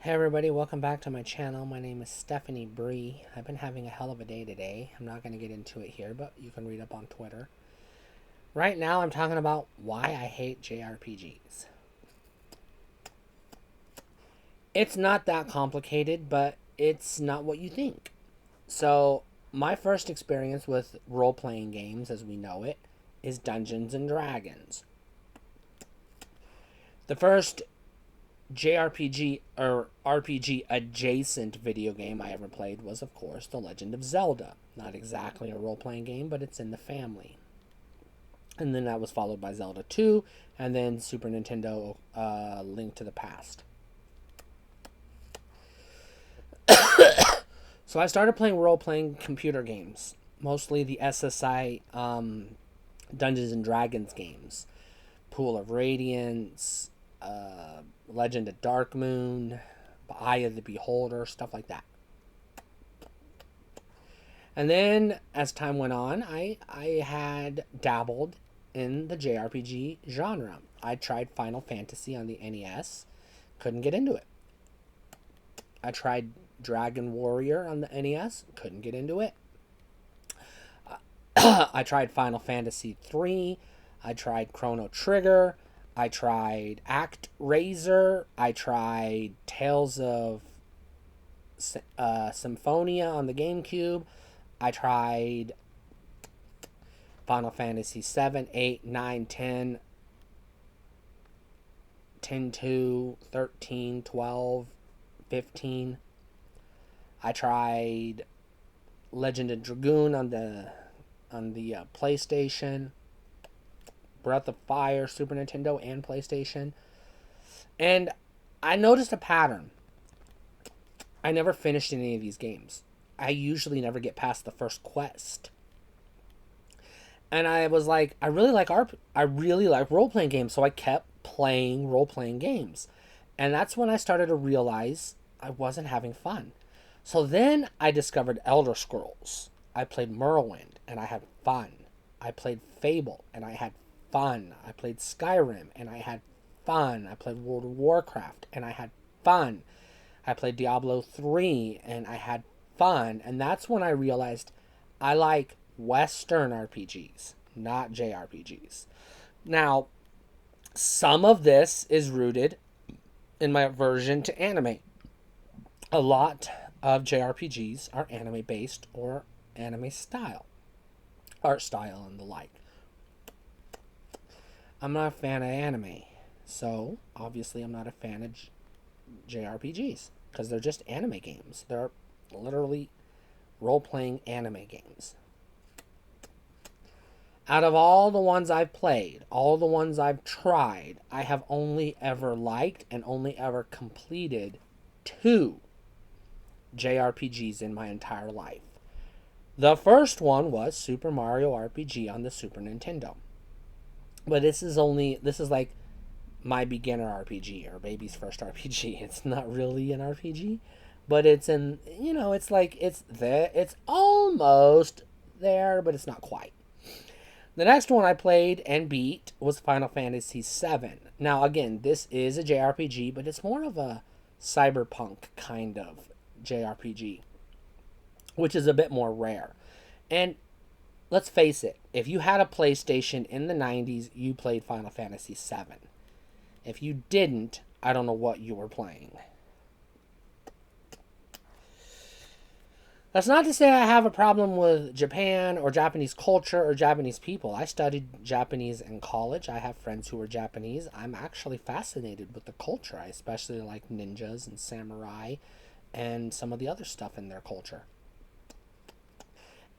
Hey everybody, welcome back to my channel. My name is Stephanie Bree. I've been having a hell of a day today. I'm not going to get into it here, but you can read up on Twitter. Right now I'm talking about why I hate JRPGs. It's not that complicated, but it's not what you think. So, my first experience with role-playing games as we know it is Dungeons and Dragons. The first JRPG or RPG adjacent video game I ever played was, of course, The Legend of Zelda. Not exactly a role playing game, but it's in the family. And then that was followed by Zelda 2, and then Super Nintendo Link to the Past. So I started playing role playing computer games, mostly the SSI Dungeons and Dragons games. Pool of Radiance, Legend of Dark Moon, Eye of the Beholder, stuff like that. And then as time went on, I had dabbled in the JRPG genre. I tried Final Fantasy on the NES, couldn't get into it. I tried Dragon Warrior on the NES, couldn't get into it. I tried Final Fantasy 3, I tried Chrono Trigger, I tried Act Razor. I tried Tales of Symphonia on the GameCube. I tried Final Fantasy 7, 8, 9, 10, 10 2, 13, 12, 15. I tried Legend of Dragoon on the PlayStation. Breath of Fire, Super Nintendo, and PlayStation. And I noticed a pattern. I never finished any of these games. I usually never get past the first quest. And I was like, I really like role-playing games, so I kept playing role-playing games. And that's when I started to realize I wasn't having fun. So then I discovered Elder Scrolls. I played Morrowind, and I had fun. I played Fable, and I had fun. I played Skyrim and I had fun. I played World of Warcraft and I had fun. I played Diablo 3 and I had fun. And that's when I realized I like Western RPGs, not JRPGs. Now, some of this is rooted in my aversion to anime. A lot of JRPGs are anime based or anime style, art style, and the like. I'm not a fan of anime, so obviously I'm not a fan of JRPGs because they're just anime games. They're literally role-playing anime games. Out of all the ones I've played, all the ones I've tried, I have only ever liked and only ever completed 2 JRPGs in my entire life. The first one was Super Mario RPG on the Super Nintendo. But this is like my beginner RPG or baby's first RPG. It's not really an RPG, but it's it's like it's there. It's almost there, but it's not quite. The next one I played and beat was Final Fantasy VII. Now, again, this is a JRPG, but it's more of a cyberpunk kind of JRPG, which is a bit more rare. And let's face it, if you had a PlayStation in the 90s, you played Final Fantasy VII. If you didn't, I don't know what you were playing. That's not to say I have a problem with Japan or Japanese culture or Japanese people. I studied Japanese in college. I have friends who are Japanese. I'm actually fascinated with the culture. I especially like ninjas and samurai and some of the other stuff in their culture.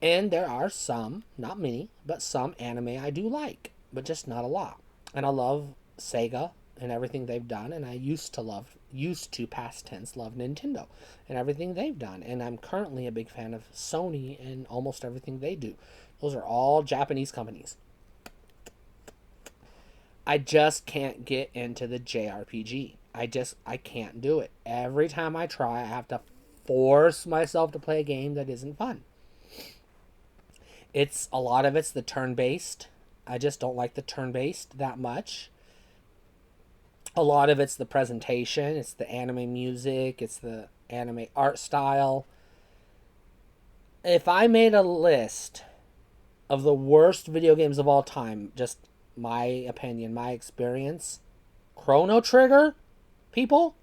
And there are some, not many, but some anime I do like, but just not a lot. And I love Sega and everything they've done, and I used to past tense love Nintendo and everything they've done. And I'm currently a big fan of Sony and almost everything they do. Those are all Japanese companies. I just can't get into the JRPG. I can't do it. Every time I try, I have to force myself to play a game that isn't fun. It's a lot of it's the turn-based. I just don't like the turn-based that much. A lot of it's the presentation, it's the anime music, it's the anime art style. If I made a list of the worst video games of all time, just my opinion, my experience, Chrono Trigger, people,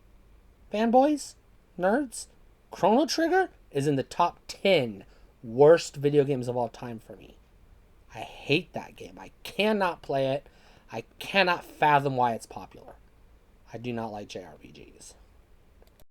fanboys, nerds, Chrono Trigger is in the top 10 worst video games of all time for me. I hate that game. I cannot play it. I cannot fathom why it's popular. I do not like JRPGs.